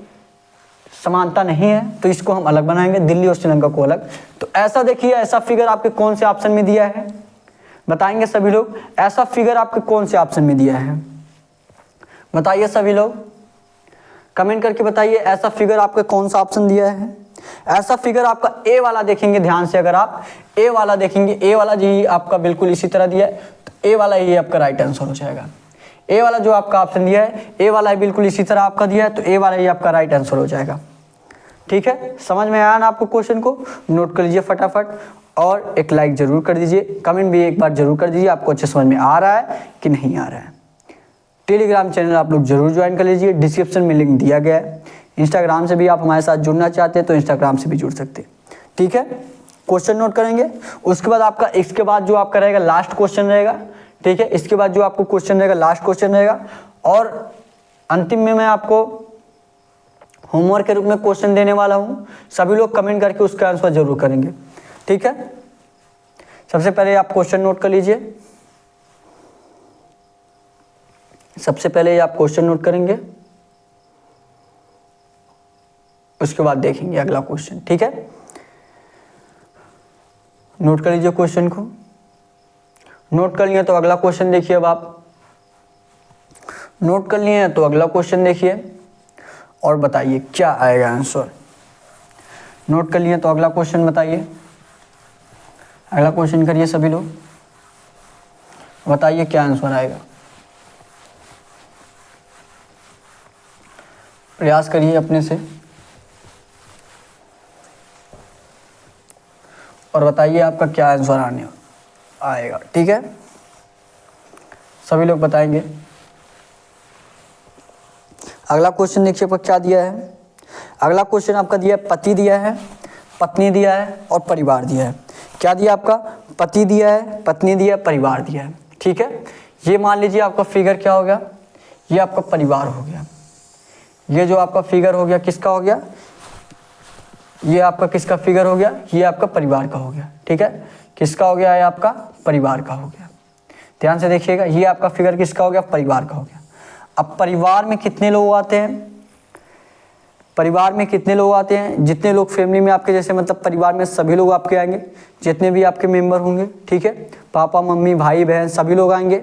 A: समानता नहीं है, तो इसको हम अलग बनाएंगे, दिल्ली और श्रीलंका को अलग। तो ऐसा देखिए, ऐसा फिगर आपके कौन से ऑप्शन में दिया है, बताएंगे सभी लोग। ऐसा फिगर आपके कौन से ऑप्शन में दिया है, बताइए सभी लोग, कमेंट करके बताइए, ऐसा फिगर आपके कौन सा ऑप्शन दिया है। ऐसा फिगर आपका ए वाला देखेंगे ध्यान से, अगर आप ए वाला देखेंगे, ए वाला जी आपका बिल्कुल इसी तरह दिया है, तो ए वाला ही आपका राइट आंसर हो जाएगा। ए वाला जो आपका ऑप्शन दिया है, ए वाला बिल्कुल इसी तरह आपका दिया है, तो ए वाला ही आपका राइट आंसर हो जाएगा, ठीक है। समझ में आया ना आपको क्वेश्चन को, नोट कर लीजिए फटाफट, और एक लाइक जरूर कर दीजिए, कमेंट भी एक बार जरूर कर दीजिए, आपको अच्छे समझ में आ रहा है कि नहीं आ रहा है। टेलीग्राम चैनल आप लोग जरूर ज्वाइन कर लीजिए, डिस्क्रिप्शन में लिंक दिया गया है। इंस्टाग्राम से भी आप हमारे साथ जुड़ना चाहते हैं तो इंस्टाग्राम से भी जुड़ सकते हैं, ठीक है। क्वेश्चन नोट करेंगे, उसके बाद आपका इसके बाद जो आपका रहेगा लास्ट क्वेश्चन रहेगा, ठीक है। इसके बाद जो आपको क्वेश्चन रहेगा लास्ट क्वेश्चन रहेगा, और अंतिम में मैं आपको होमवर्क के रूप में क्वेश्चन देने वाला हूँ। सभी लोग कमेंट करके उसका आंसर जरूर करेंगे, ठीक है। सबसे पहले आप क्वेश्चन नोट कर लीजिए। सबसे पहले ये आप क्वेश्चन नोट करेंगे, उसके बाद देखेंगे अगला क्वेश्चन। ठीक है, नोट कर लीजिए क्वेश्चन को। नोट कर लिए तो अगला क्वेश्चन देखिए। अब आप नोट कर लिए हैं तो अगला क्वेश्चन देखिए और बताइए क्या आएगा आंसर। नोट कर लिए तो अगला क्वेश्चन बताइए, अगला क्वेश्चन करिए सभी लोग, बताइए क्या आंसर आएगा। प्रयास करिए अपने से और बताइए आपका क्या आंसर आने आएगा। ठीक है, सभी लोग बताएंगे। अगला क्वेश्चन देखिए आपका क्या दिया है। अगला क्वेश्चन आपका दिया है पति दिया है, पत्नी दिया है और परिवार दिया है। क्या दिया आपका? पति दिया है, पत्नी दिया है, परिवार दिया है। ठीक है, ये मान लीजिए आपका फिगर क्या हो गया, ये आपका परिवार हो गया। ये जो आपका फिगर हो गया किसका हो गया, ये आपका किसका फिगर हो गया, ये आपका परिवार का हो गया। ठीक है, किसका हो गया, ये आपका परिवार का हो गया। ध्यान से देखिएगा, ये आपका फिगर किसका हो गया, परिवार का हो गया। अब परिवार में कितने लोग आते हैं, परिवार में कितने लोग आते हैं, जितने लोग फैमिली में आपके, जैसे मतलब परिवार में सभी लोग आपके आएंगे, जितने भी आपके मेंबर होंगे। ठीक है, पापा मम्मी भाई बहन सभी लोग आएंगे।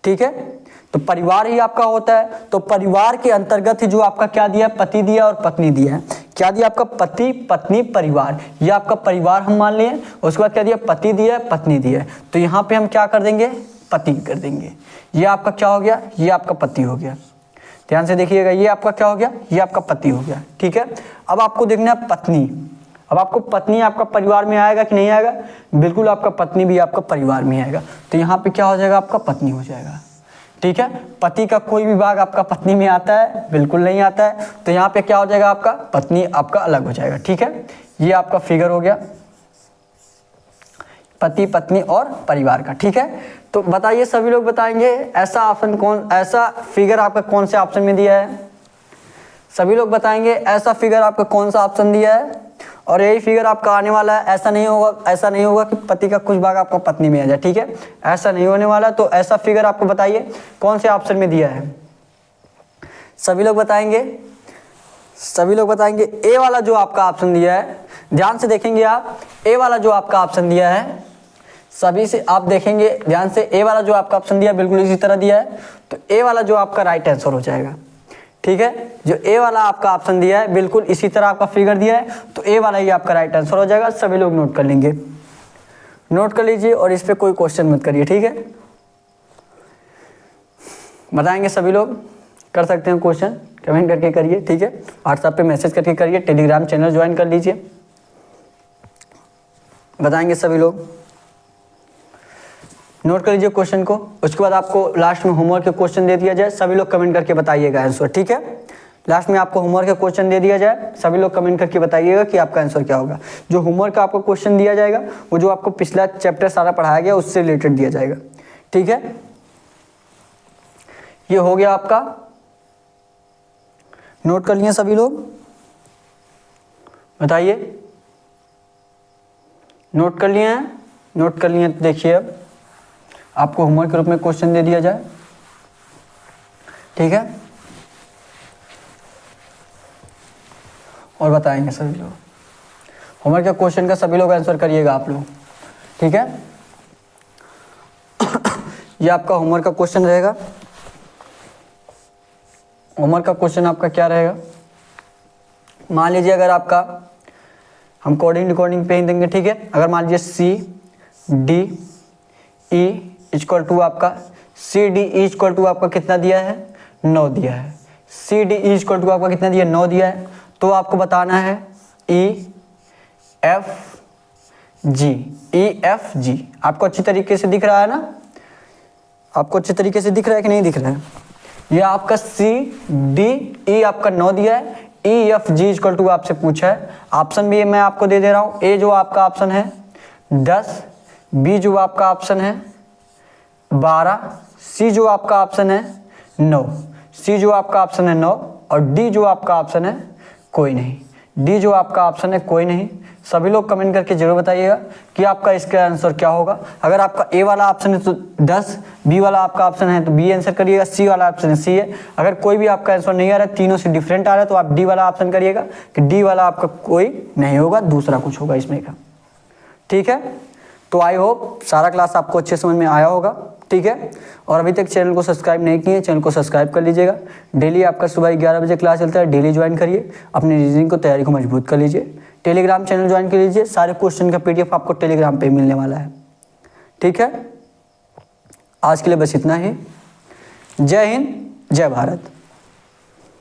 A: ठीक है, तो परिवार ही आपका होता है। तो परिवार के अंतर्गत ही जो आपका क्या दिया, पति दिया और पत्नी दिया है। क्या दिया आपका, पति पत्नी परिवार, ये आपका परिवार हम मान लिए। उसके बाद क्या दिया, पति दिया पत्नी दिया है। तो यहाँ पे हम क्या कर देंगे, पति कर देंगे। ये आपका क्या हो गया, ये आपका पति हो गया। ध्यान से देखिएगा, ये आपका क्या हो गया, ये आपका पति हो गया। ठीक है, अब आपको देखना है पत्नी। अब आपको पत्नी आपका परिवार में आएगा कि नहीं आएगा, बिल्कुल आपका पत्नी भी आपका परिवार में आएगा। तो यहाँ पे क्या हो जाएगा, आपका पत्नी हो जाएगा। ठीक है, पति का कोई भी भाग आपका पत्नी में आता है, बिल्कुल नहीं आता है। तो यहाँ पे क्या हो जाएगा, आपका पत्नी आपका अलग हो जाएगा। ठीक है, ये आपका फिगर हो गया पति पत्नी और परिवार का। ठीक है, तो बताइए सभी लोग बताएंगे ऐसा ऑप्शन कौन, ऐसा फिगर आपका कौन से ऑप्शन में दिया है। सभी लोग बताएंगे ऐसा फिगर आपका कौन सा ऑप्शन दिया है और यही फिगर आपका आने वाला है। ऐसा नहीं होगा, ऐसा नहीं होगा कि पति का कुछ भाग आपका पत्नी में आ जाए। ठीक है, ऐसा नहीं होने वाला। तो ऐसा फिगर आपको बताइए कौन से ऑप्शन में दिया है। सभी लोग बताएंगे, सभी लोग बताएंगे ए वाला जो आपका ऑप्शन दिया है। ध्यान से देखेंगे आप, ए वाला जो आपका ऑप्शन दिया है, सभी से आप देखेंगे ध्यान से, ए वाला जो आपका ऑप्शन दिया बिल्कुल इसी तरह दिया है। तो ए वाला जो आपका राइट आंसर हो जाएगा। ठीक है, जो ए वाला आपका ऑप्शन दिया है बिल्कुल इसी तरह आपका फिगर दिया है, तो ए वाला ही आपका राइट आंसर हो जाएगा। सभी लोग नोट कर लेंगे, नोट कर लीजिए और इस पे कोई क्वेश्चन मत करिए। ठीक है, बताएंगे सभी लोग, कर सकते हैं क्वेश्चन, कमेंट करके करिए। ठीक है, व्हाट्सएप पे मैसेज करके करिए, टेलीग्राम चैनल ज्वाइन कर लीजिए। बताएंगे सभी लोग, नोट कर लीजिए क्वेश्चन को। उसके बाद आपको लास्ट में होमवर्क के क्वेश्चन दे दिया जाए, सभी लोग कमेंट करके बताइएगा आंसर। ठीक है, लास्ट में आपको होमवर्क का क्वेश्चन दे दिया जाए, सभी लोग कमेंट करके बताइएगा कि आपका आंसर क्या होगा। जो होमवर्क का आपको क्वेश्चन दिया जाएगा वो जो आपको पिछला चैप्टर सारा पढ़ाया गया उससे रिलेटेड दिया जाएगा। ठीक है, ये हो गया आपका, नोट कर लिए सभी लोग, बताइए नोट कर लिए हैं। नोट कर लिए तो देखिए अब आपको होमवर्क के रूप में क्वेश्चन दे दिया जाए। ठीक है, और बताएंगे सभी लोग, होमवर्क के क्वेश्चन का सभी लोग आंसर करिएगा आप लोग। ठीक है, ये आपका होमवर्क का क्वेश्चन रहेगा। होमवर्क का क्वेश्चन आपका क्या रहेगा, मान लीजिए अगर आपका हम कोडिंग रिकॉर्डिंग पे ही देंगे। ठीक है, अगर मान लीजिए C D E equal to आपका C D E equal to आपका कितना दिया है, 9 दिया है। C D E equal to आपका कितना दिया है, 9 दिया है। तो आपको बताना है ई एफ जी। आपको अच्छी तरीके से दिख रहा है ना, आपको अच्छे तरीके से दिख रहा है कि नहीं दिख रहा है। ये आपका सी डी ई आपका 9 दिया है, E F G equal to आपसे पूछा है। ऑप्शन भी मैं आपको दे रहा हूँ। ए जो आपका ऑप्शन है 10, बी जो आपका ऑप्शन है 12, सी जो आपका ऑप्शन है 9, सी जो आपका ऑप्शन है 9 और डी जो आपका ऑप्शन है कोई नहीं। डी जो आपका ऑप्शन है कोई नहीं। सभी लोग कमेंट करके जरूर बताइएगा कि आपका इसका आंसर क्या होगा। अगर आपका ए वाला ऑप्शन है तो 10, बी वाला आपका ऑप्शन है तो बी आंसर करिएगा, सी वाला ऑप्शन है सी है। अगर कोई भी आपका आंसर नहीं आ रहा है, तीनों से डिफरेंट आ रहा है, तो आप डी वाला ऑप्शन करिएगा कि डी वाला आपका कोई नहीं होगा, दूसरा कुछ होगा इसमें का। ठीक है, तो आई होप सारा क्लास आपको अच्छे समझ में आया होगा। ठीक है, और अभी तक चैनल को सब्सक्राइब नहीं किए, चैनल को सब्सक्राइब कर लीजिएगा। डेली आपका सुबह 11 बजे क्लास चलता है, डेली ज्वाइन करिए, अपनी रीजनिंग को तैयारी को मजबूत कर लीजिए। टेलीग्राम चैनल ज्वाइन कर लीजिए, सारे क्वेश्चन का PDF आपको टेलीग्राम पे मिलने वाला है। ठीक है, आज के लिए बस इतना ही। जय हिंद, जय भारत।